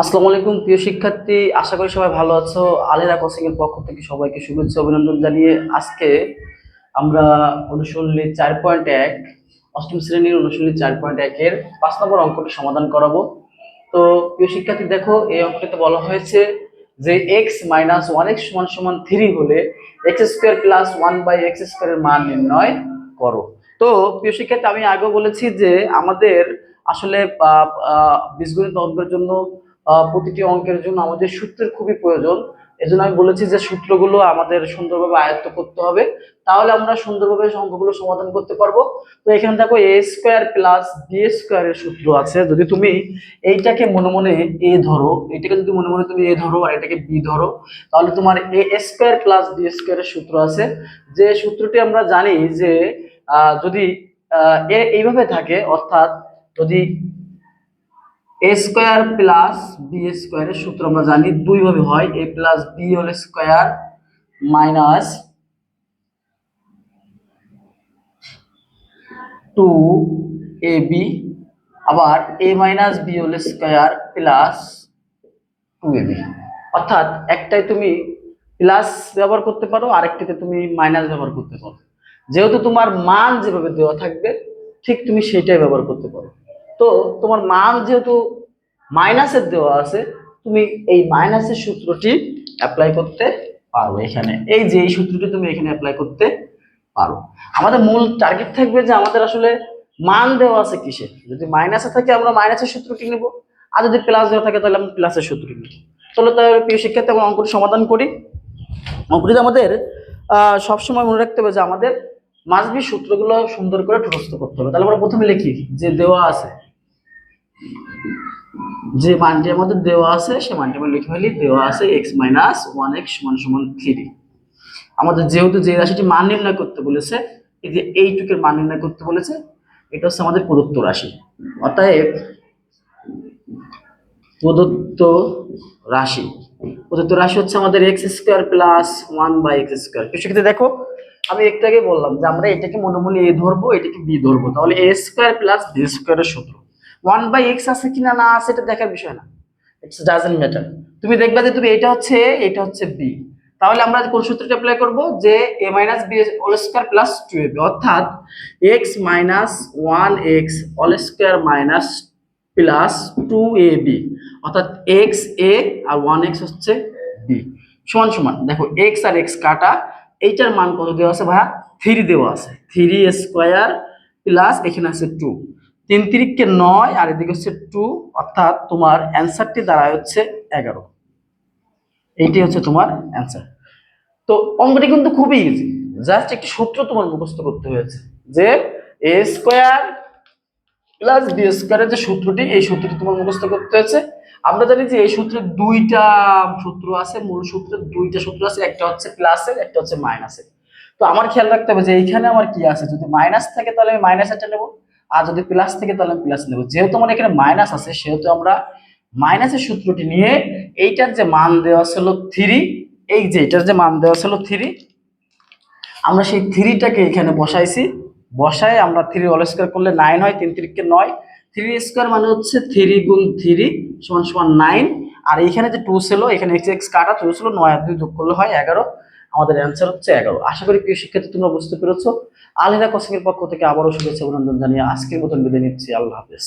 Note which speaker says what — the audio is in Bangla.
Speaker 1: আসসালামু আলাইকুম প্রিয় শিক্ষার্থী, আশা করি সবাই ভালো আছো। আলেরা কোচিং এর পক্ষ থেকে সবাইকে শুভেচ্ছা অভিনন্দন জানিয়ে আজকে আমরা অনুশীলনী 4.1 অষ্টম শ্রেণীর অনুশীলনী 4.1 এর 5 নম্বর অঙ্কটি সমাধান করাবো। তো প্রিয় শিক্ষার্থী দেখো, এই অঙ্কটিতে বলা হয়েছে যে x মাইনাস 1x সমান সমান 3 হলে এক্স স্কোয়ার প্লাস 1/x² এর মান নির্ণয় করো। তো প্রিয় শিক্ষার্থী, আমি আগেও বলেছি যে আমাদের আসলে বীজগণিত অঙ্কের জন্য প্রতিটি অঙ্কের জন্য আমাদের সূত্রের খুবই প্রয়োজন। এজন্য আমি বলেছি যে সূত্রগুলো আমাদের সুন্দরভাবে আয়ত্ত করতে হবে, তাহলে আমরা সুন্দরভাবে অঙ্কগুলো সমাধান করতে পারবো। তো এখানে দেখো এ স্কোয়ার প্লাস বি স্কোয়ার এর সূত্র আছে। যদি তুমি এইটাকে মনে মনে এ ধরো, এটাকে যদি মনে মনে তুমি এ ধরো আর এটাকে বি ধরো, তাহলে তোমার এ স্কোয়ার প্লাস বি স্কোয়ার এর সূত্র আছে। যে সূত্রটি আমরা জানি যে যদি এইভাবে থাকে, অর্থাৎ যদি এ স্কোয়ার প্লাস বি স্কোয়ারের সূত্র আমরা জানি দুই ভাবে হয়, a plus b whole square minus 2ab, আবার a minus b whole square plus 2ab। অর্থাৎ একটাই তুমি প্লাস ব্যবহার করতে পারো, আরেকটিতে তুমি মাইনাস ব্যবহার করতে পারো। যেহেতু তোমার মান যেভাবে দেওয়া থাকবে ঠিক তুমি সেটাই ব্যবহার করতে পারো। তো তোমার মান যেহেতু মাইনাসের দেওয়া আছে, তুমি এই মাইনাসের সূত্রটি অ্যাপ্লাই করতে পারো। এখানে এই যে এই সূত্রটি তুমি এখানে অ্যাপ্লাই করতে পারো। আমাদের মূল টার্গেট থাকবে যে আমাদের আসলে মান দেওয়া আছে কিসে। যদি মাইনাসে থাকে আমরা মাইনাসের সূত্রটি নেব, আর যদি প্লাস দেওয়া থাকে তাহলে আমরা প্লাসের সূত্রটি নেব। চলো তাহলে প্রিয় শিক্ষার্থী আমরা অঙ্কটি সমাধান করি। অঙ্কটিতে আমাদের সবসময় মনে রাখতে হবে যে আমাদের মাসবি সূত্রগুলো সুন্দর করে ঠোঁটস্থ করতে হবে। তাহলে আমরা প্রথমে লিখি যে দেওয়া আছে, যে মানটি আমাদের দেওয়া আছে সে মানটি আমরা লিখে ফেলি। দেওয়া আছে এক্স মাইনাস 1x সমান সমান 3। আমাদের যেহেতু যে রাশিটি মান নির্ণয় করতে বলেছে, এই যে এইটুকের মান নির্ণয় করতে বলেছে, এটা হচ্ছে আমাদের প্রদত্ত রাশি। অতএব প্রদত্ত রাশি প্রদত্ত রাশি হচ্ছে আমাদের এক্স স্কোয়ার প্লাস 1/x²। সেক্ষেত্রে দেখো, আমি একটু আগে বললাম যে আমরা এটাকে মনে মনে এ ধরবো, এটাকে বি ধরবো, তাহলে এ স্কোয়ার প্লাস বি স্কোয়ারের সূত্র 1/x আছে কিনা না আছে এটা দেখার বিষয় না, ইটস ডাজন্ট ম্যাটার। তুমি দেখবা যে তুমি এটা হচ্ছে এ, এটা হচ্ছে বি, তাহলে আমরা কোন সূত্রটা অ্যাপ্লাই করব, যে a minus b whole square plus 2ab, অর্থাৎ x minus 1x whole square minus plus 2ab, অর্থাৎ x a আর 1x হচ্ছে b সমান সমান। দেখো x আর x কাটা, এইটার মান কত দেওয়া আছে ভাইয়া? 3 দেওয়া আছে। 3 স্কয়ার প্লাস এখানে আছে 2, 3 3 9 আর এদিকে হচ্ছে 2, অর্থাৎ তোমার অ্যান্সারটি দাঁড়ায় হচ্ছে 11। এইটি হচ্ছে তোমার অ্যান্সার। তো অঙ্কটি কিন্তু খুবই ইজি, জাস্ট একটি সূত্র তোমার মুখস্থ করতে হয়েছে, যে এ স্কোয়ার প্লাস বি স্কোয়ারের যে সূত্রটি, এই সূত্রটি তোমার মুখস্থ করতে হয়েছে। আমরা জানি যে এই সূত্রের দুইটা সূত্র আছে, মূল সূত্রের দুইটা সূত্র আছে, একটা হচ্ছে প্লাসের, একটা হচ্ছে মাইনাসের। তো আমার খেয়াল রাখতে হবে যে এইখানে আমার কি আছে, যদি মাইনাস থাকে তাহলে আমি মাইনাসটা নেব, আর যদি প্লাস থাকে তাহলে আমি প্লাস নেব। যেহেতু আমার এখানে মাইনাস আছে সেহেতু আমরা মাইনাসের সূত্রটি নিয়ে এইটার যে মান দেওয়া ছিল 3, এই যে এটার যে মান দেওয়া ছিল 3, আমরা সেই 3টাকে এখানে বসাইছি। বসায় আমরা 3 হোল স্কয়ার করলে 9 হয়, 3 3 9, 3 স্কয়ার মানে হচ্ছে 3 গুণ 3 সমান সমান 9। আর এখানে যে 2 ছিল, এখানে x x কাটা 2 ছিল, 9 আর 2 যোগ করলে হয় 11। আমাদের অ্যান্সার হচ্ছে 11। আশা করি প্রিয় শিক্ষার্থী তোমরা বুঝতে পেরেছো। আলহেরা কোচিং এর পক্ষ থেকে আবারও শুভেচ্ছা অভিনন্দন জানিয়ে আজকের মতন বিদায় নিচ্ছি। আল্লাহ হাফেজ।